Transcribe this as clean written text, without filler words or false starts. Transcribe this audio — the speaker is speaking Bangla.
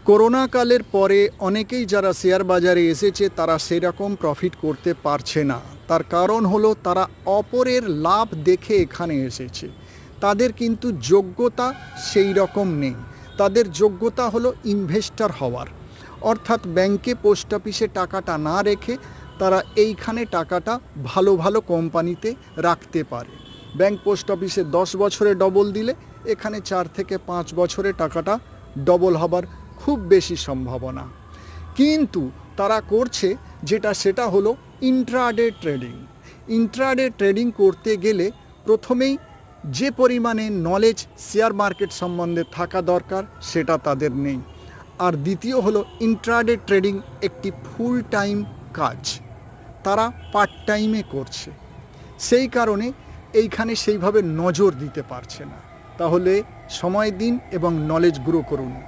করোনা কালের পরে অনেকেই যারা শেয়ার বাজারে এসেছে তারা সেরকম প্রফিট করতে পারছে না। তার কারণ হলো তারা অপরের লাভ দেখে এখানে এসেছে। তাদের কিন্তু যোগ্যতা সেই রকম নেই। তাদের যোগ্যতা হলো ইনভেস্টর হওয়ার, অর্থাৎ ব্যাংকে পোস্ট অফিসে টাকাটা না রেখে তারা এইখানে টাকাটা ভালো ভালো কোম্পানিতে রাখতে পারে। ব্যাংক পোস্ট অফিসে 10 বছরে ডবল দিলে এখানে 4 থেকে 5 বছরে টাকাটা ডবল হবার খুব বেশি সম্ভাবনা। কিন্তু তারা করছে সেটা হলো ইন্ট্রাডে ট্রেডিং। ইন্ট্রাডে ট্রেডিং করতে গেলে প্রথমেই যে পরিমাণে নলেজ শেয়ার মার্কেট সম্বন্ধে থাকা দরকার সেটা তাদের নেই। আর দ্বিতীয় হলো ইন্ট্রাডে ট্রেডিং একটি ফুল টাইম কাজ, তারা পার্ট টাইমে করছে, সেই কারণে এইখানে সেইভাবে নজর দিতে পারছে না। তাহলে সময় দিন এবং নলেজ গ্রো করুন।